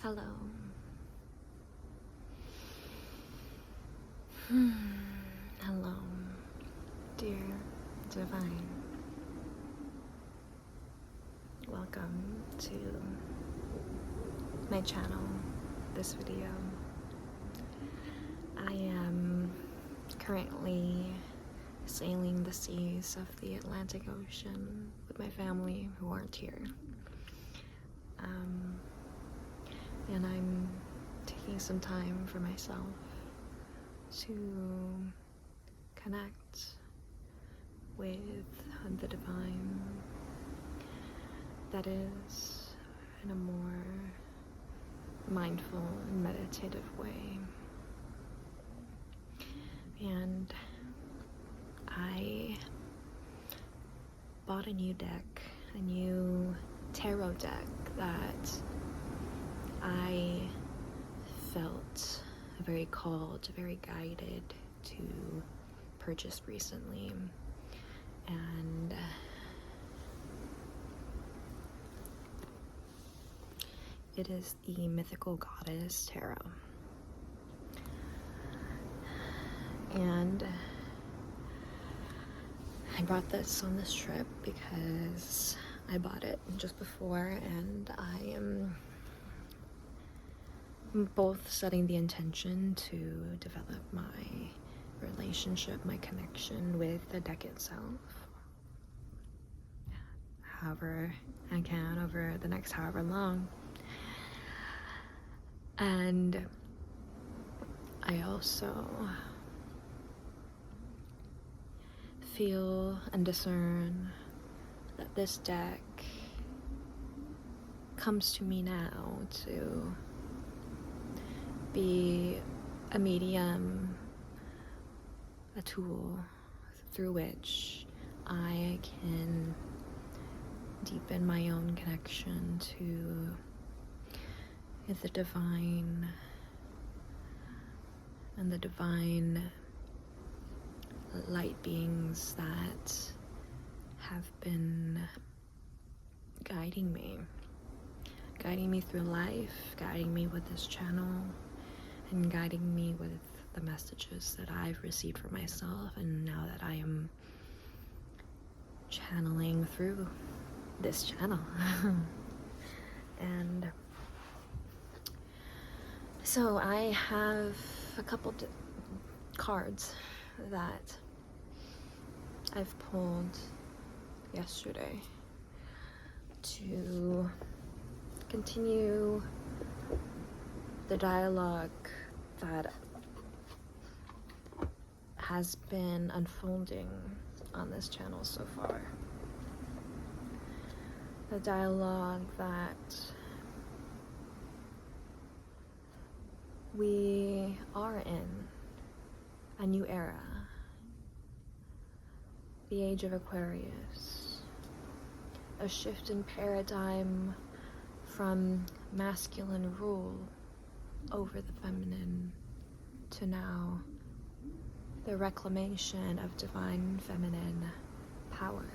Hello. Hello, dear divine. Welcome to my channel, this video. I am currently sailing the seas of the Atlantic Ocean with my family who aren't here. And I'm taking some time for myself to connect with the divine that is in a more mindful and meditative way. And I bought a new deck, a new tarot deck that I felt very called, very guided to purchase recently. And it is the Mythical Goddess Tarot. And I brought this on this trip because I bought it just before, and I am both setting the intention to develop my relationship, my connection with the deck itself, however I can over the next however long. And I also feel and discern that this deck comes to me now to be a medium, a tool through which I can deepen my own connection to the divine and the divine light beings that have been guiding me through life, guiding me with this channel, and guiding me with the messages that I've received for myself, and now that I am channeling through this channel. And so I have a couple cards that I've pulled yesterday to continue the dialogue that has been unfolding on this channel so far. The dialogue that we are in a new era, the age of Aquarius, a shift in paradigm from masculine rule over the feminine to now the reclamation of divine feminine power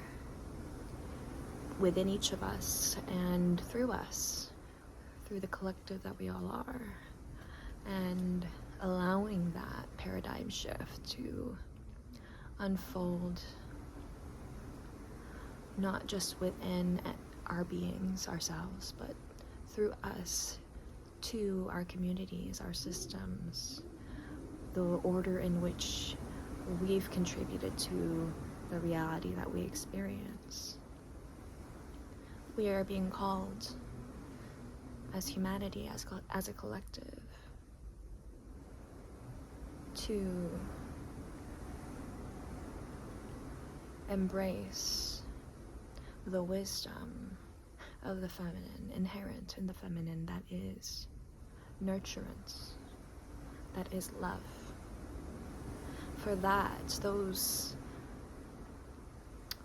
within each of us and through us, through the collective that we all are, and allowing that paradigm shift to unfold not just within our beings, ourselves, but through us to our communities, our systems, the order in which we've contributed to the reality that we experience. We are being called as humanity, as a collective, to embrace the wisdom of the feminine, inherent in the feminine, that is nurturance, that is love. For that, those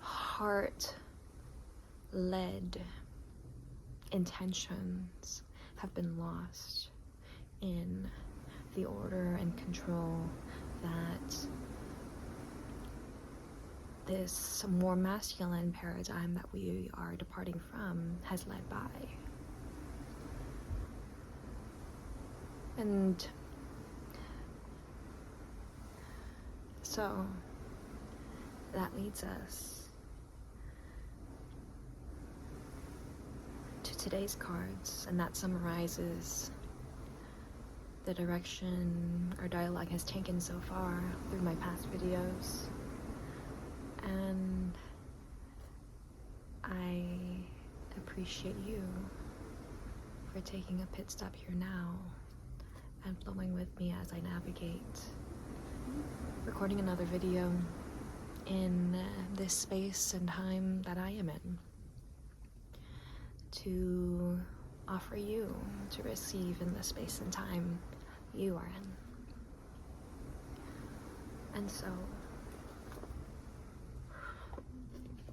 heart-led intentions have been lost in the order and control that this more masculine paradigm that we are departing from has led by. And so that leads us to today's cards, and that summarizes the direction our dialogue has taken so far through my past videos. And I appreciate you for taking a pit stop here now and flowing with me as I navigate recording another video in this space and time that I am in, to offer you to receive in the space and time you are in. And so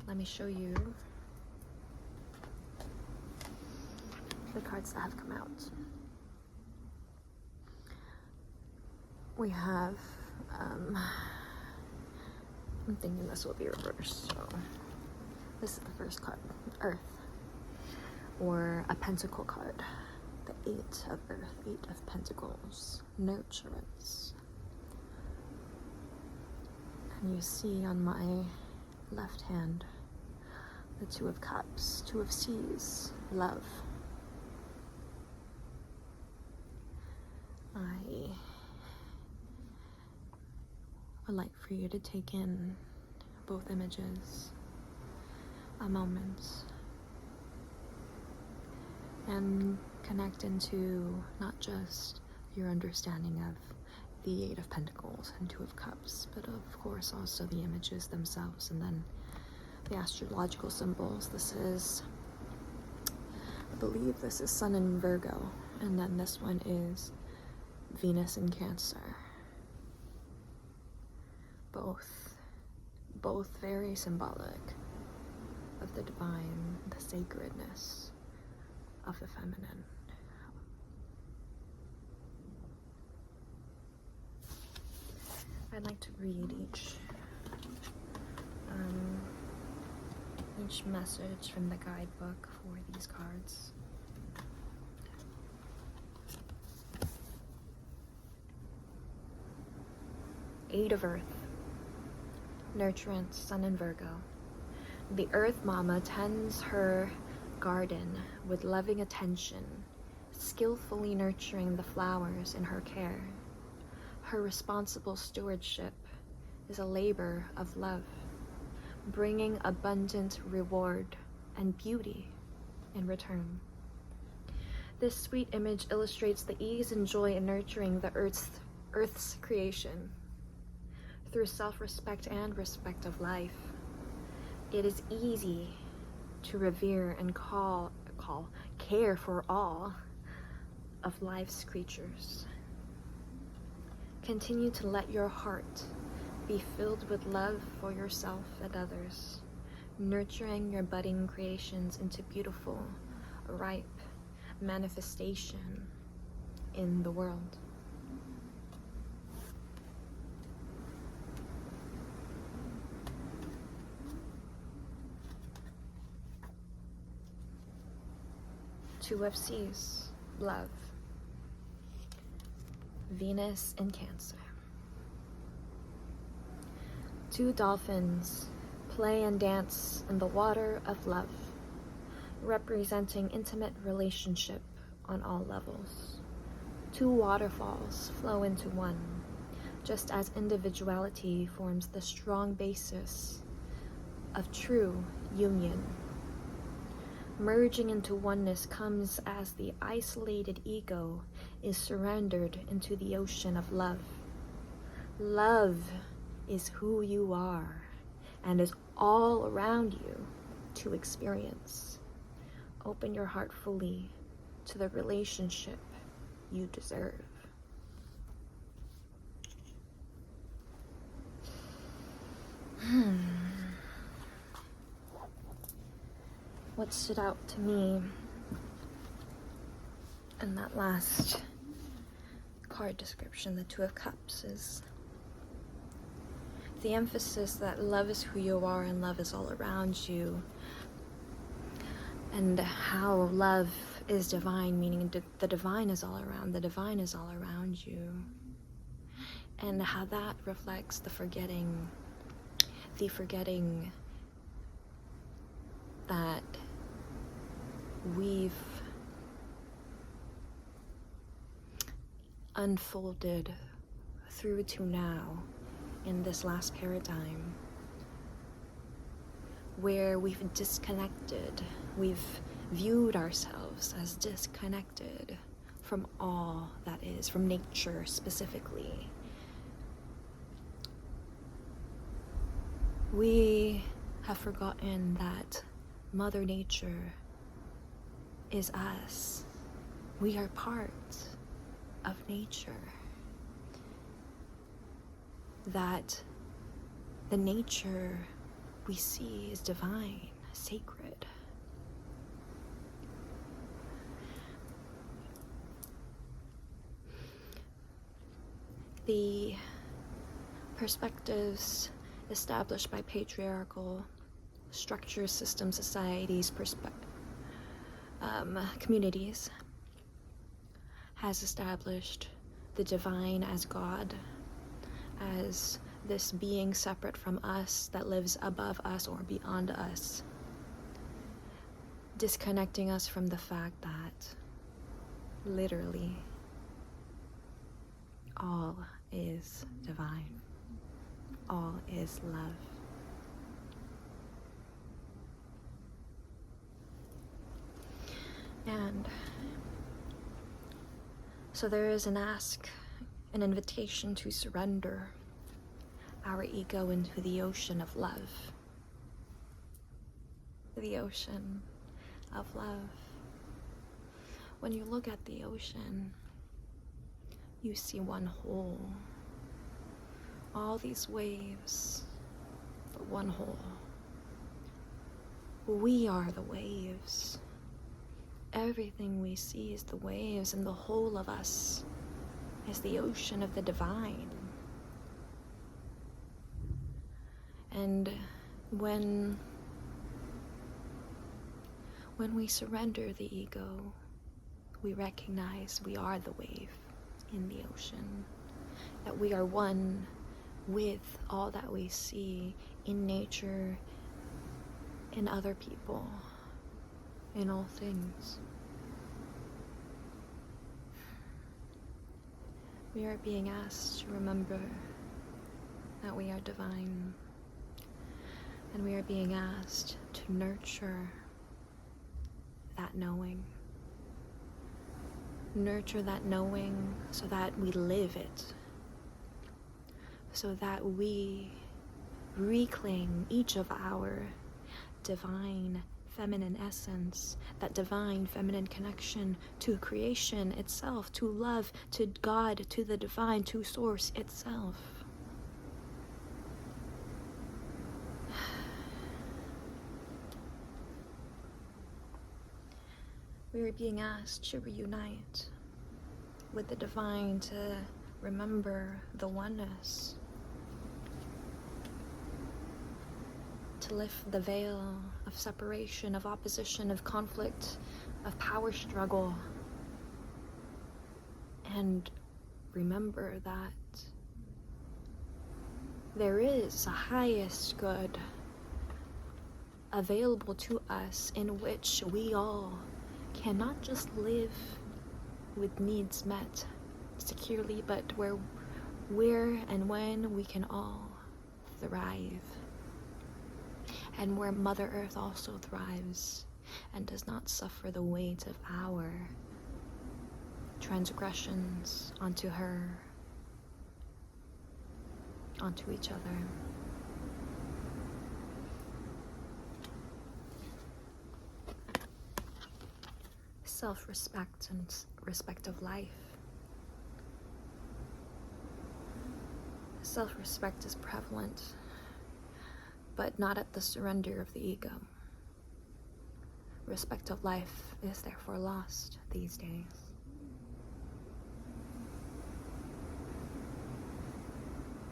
let me show you the cards that have come out. We have, I'm thinking this will be reversed, so this is the first card, Earth, or a pentacle card, the 8 of Earth, 8 of Pentacles, nurturance. And you see on my left hand the 2 of Cups, 2 of Seas, love. I would like for you to take in both images a moment and connect into not just your understanding of the 8 of Pentacles and 2 of Cups, but of course also the images themselves, and then the astrological symbols. This is, I believe this is Sun in Virgo, and then this one is Venus in Cancer. Both very symbolic of the divine, the sacredness of the feminine. I'd like to read each message from the guidebook for these cards. Eight of Earth, nurturance, Sun in Virgo. The Earth Mama tends her garden with loving attention, skillfully nurturing the flowers in her care. Her responsible stewardship is a labor of love, bringing abundant reward and beauty in return. This sweet image illustrates the ease and joy in nurturing the Earth's creation. Through self-respect and respect of life, it is easy to revere and care for all of life's creatures. Continue to let your heart be filled with love for yourself and others, nurturing your budding creations into beautiful, ripe manifestation in the world. Two of Seas, love. Venus in Cancer. 2 dolphins play and dance in the water of love, representing intimate relationship on all levels. 2 waterfalls flow into one, just as individuality forms the strong basis of true union. Merging into oneness comes as the isolated ego is surrendered into the ocean of love. Love is who you are and is all around you to experience. Open your heart fully to the relationship you deserve. What stood out to me in that last card description, the 2 of Cups, is the emphasis that love is who you are and love is all around you, and how love is divine, meaning the divine is all around. The divine is all around you. And how that reflects the forgetting that we've unfolded through to now in this last paradigm, where we've disconnected, we've viewed ourselves as disconnected from all that is, from nature specifically. We have forgotten that Mother Nature is us. We are part of nature. That the nature we see is divine, sacred. The perspectives established by patriarchal structures, systems, societies, communities has established the divine as God, as this being separate from us that lives above us or beyond us, disconnecting us from the fact that literally all is divine, all is love. And so there is an invitation to surrender our ego into the ocean of love. The ocean of love. When you look at the ocean, you see one whole. All these waves, but one whole. We are the waves. Everything we see is the waves, and the whole of us is the ocean of the divine. And when we surrender the ego, we recognize we are the wave in the ocean, that we are one with all that we see in nature, in other people, in all things. We are being asked to remember that we are divine, and we are being asked to nurture that knowing. Nurture that knowing so that we live it, so that we reclaim each of our divine feminine essence, that divine feminine connection to creation itself, to love, to God, to the divine, to source itself. We are being asked to reunite with the divine, to remember the oneness, to lift the veil of separation, of opposition, of conflict, of power struggle, and remember that there is a highest good available to us, in which we all cannot just live with needs met securely, but where and when we can all thrive, and where Mother Earth also thrives and does not suffer the weight of our transgressions onto her, onto each other. Self-respect and respect of life. Self-respect is prevalent, but not at the surrender of the ego. Respect of life is therefore lost these days.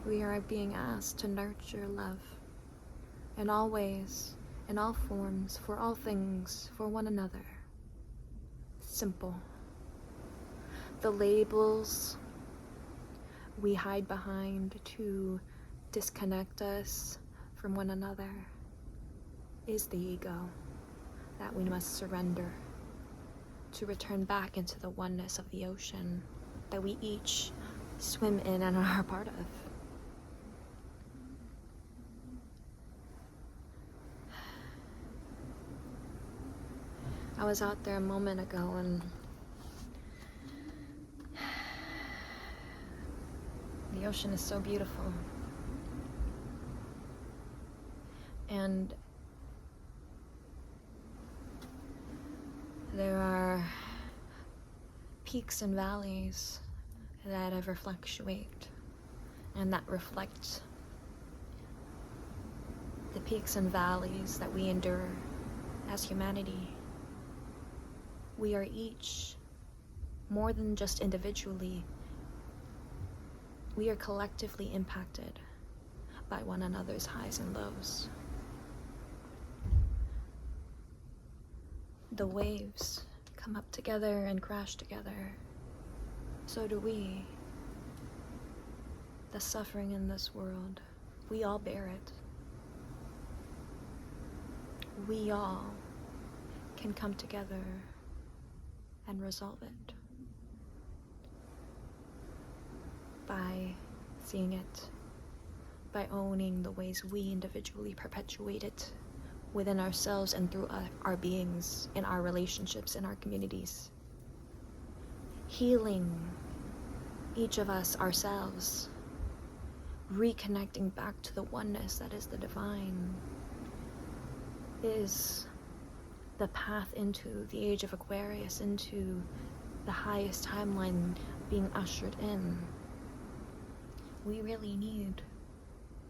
We are being asked to nurture love in all ways, in all forms, for all things, for one another. simple. The labels we hide behind to disconnect us from one another is the ego that we must surrender to return back into the oneness of the ocean that we each swim in and are a part of. I was out there a moment ago and the ocean is so beautiful. And there are peaks and valleys that ever fluctuate and that reflect the peaks and valleys that we endure as humanity. We are each, more than just individually, we are collectively impacted by one another's highs and lows. The waves come up together and crash together. So do we. The suffering in this world, we all bear it. We all can come together and resolve it by seeing it, by owning the ways we individually perpetuate it within ourselves and through our beings, in our relationships, in our communities. Healing each of us ourselves, reconnecting back to the oneness that is the divine, is the path into the age of Aquarius, into the highest timeline being ushered in. We really need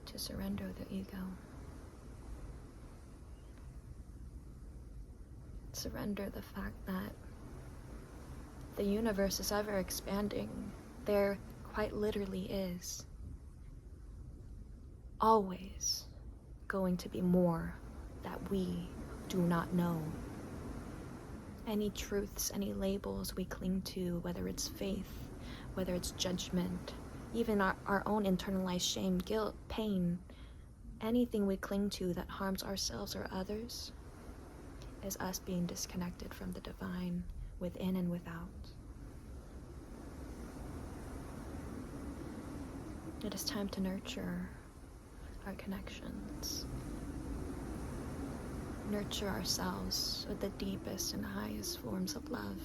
to surrender the ego. Surrender the fact that the universe is ever expanding. There quite literally is always going to be more that we do not know. Any truths, any labels we cling to, whether it's faith, whether it's judgment, even our own internalized shame, guilt, pain, anything we cling to that harms ourselves or others is us being disconnected from the divine within and without. It is time to nurture our connections. Nurture ourselves with the deepest and highest forms of love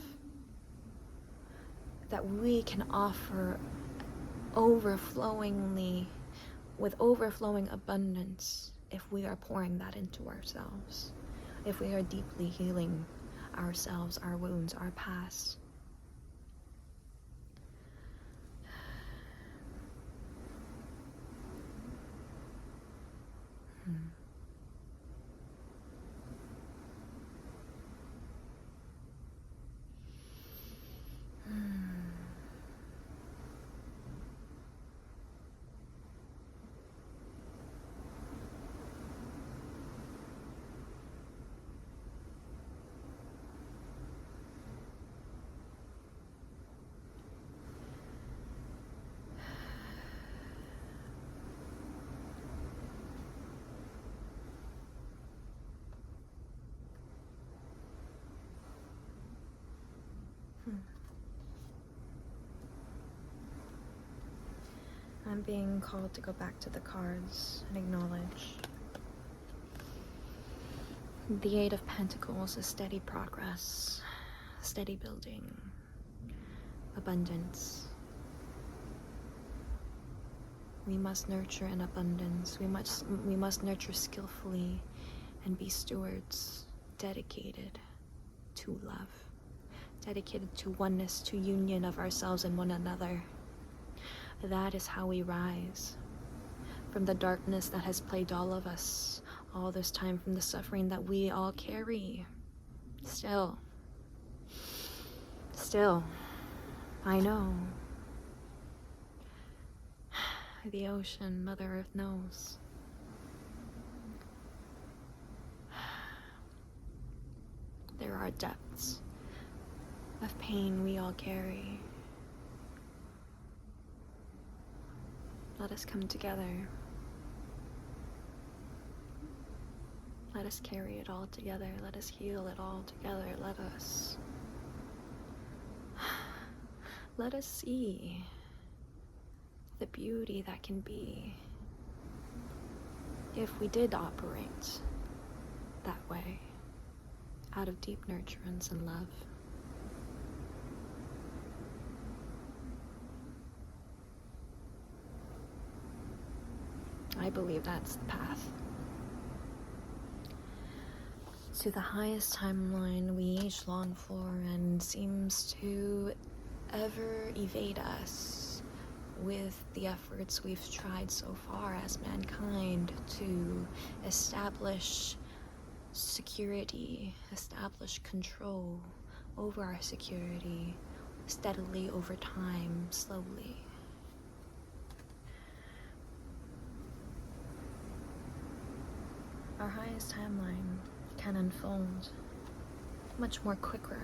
that we can offer overflowingly, with overflowing abundance, if we are pouring that into ourselves, if we are deeply healing ourselves, our wounds, our past. I'm being called to go back to the cards and acknowledge the Eight of Pentacles is steady progress, steady building, abundance. We must nurture in abundance. We must nurture skillfully and be stewards dedicated to love, dedicated to oneness, to union of ourselves and one another. That is how we rise from the darkness that has plagued all of us all this time, from the suffering that we all carry. Still, I know. The ocean, Mother Earth knows. There are depths of pain we all carry. Let us come together. Let us carry it all together. Let us heal it all together. Let us see the beauty that can be if we did operate that way, out of deep nurturance and love. I believe that's the path to the highest timeline we each long for and seems to ever evade us with the efforts we've tried so far as mankind to establish security, establish control over our security steadily over time, slowly. Our highest timeline can unfold much more quicker.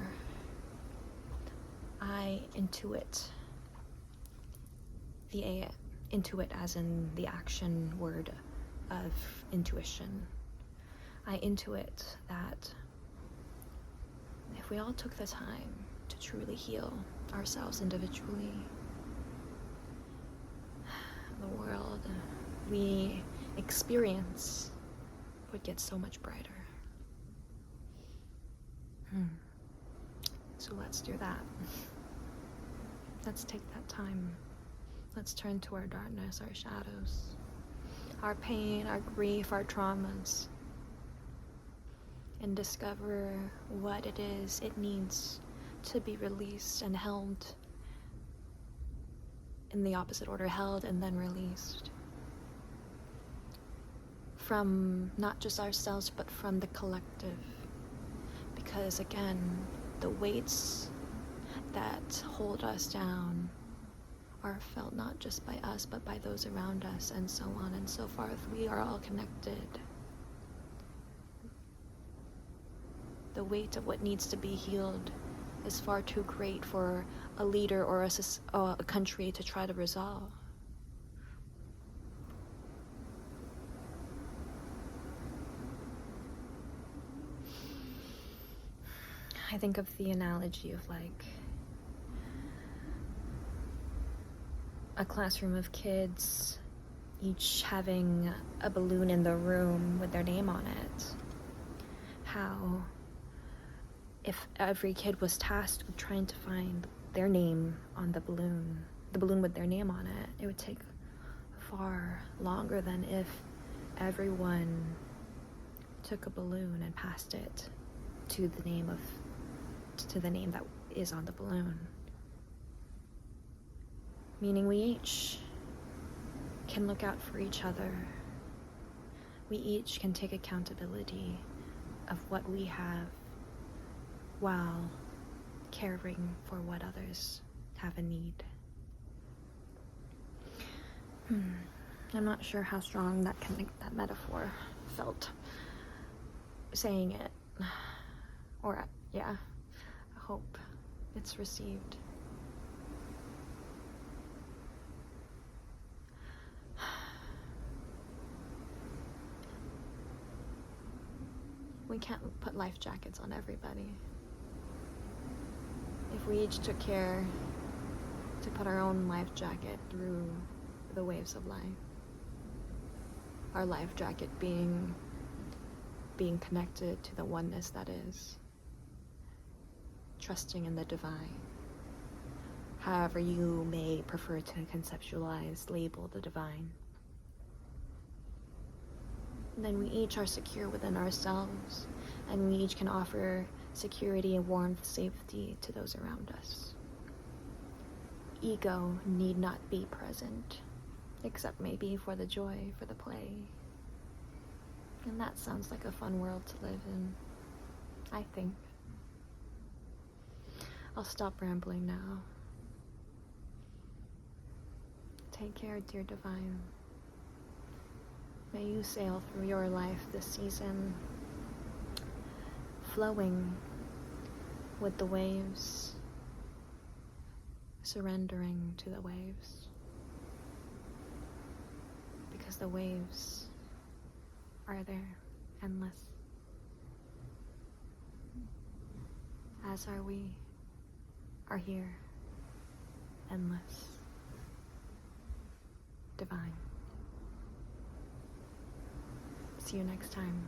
I intuit as in the action word of intuition. I intuit that if we all took the time to truly heal ourselves individually, the world we experience would get so much brighter. So let's do that. Let's take that time. Let's turn to our darkness, our shadows, our pain, our grief, our traumas, and discover what it is it needs to be released and held in the opposite order, held and then released. From not just ourselves, but from the collective. Because again, the weights that hold us down are felt not just by us, but by those around us, and so on and so forth. We are all connected. The weight of what needs to be healed is far too great for a leader or a country to try to resolve. I think of the analogy of like a classroom of kids, each having a balloon in the room with their name on it. How if every kid was tasked with trying to find their name on the balloon with their name on it, it would take far longer than if everyone took a balloon and passed it to the name that is on the balloon. Meaning we each can look out for each other. We each can take accountability of what we have while caring for what others have a need. I'm not sure how strong that metaphor felt saying it. Or, yeah, I hope it's received. We can't put life jackets on everybody. If we each took care to put our own life jacket through the waves of life, our life jacket being connected to the oneness that is, trusting in the divine, however you may prefer to conceptualize, label the divine. And then we each are secure within ourselves, and we each can offer security and warmth, safety to those around us. Ego need not be present, except maybe for the joy, for the play. And that sounds like a fun world to live in, I think. I'll stop rambling now. Take care, dear divine. May you sail through your life this season, flowing with the waves surrendering to the waves. Because the waves are there, endless. As are we, are here, endless, divine. See you next time.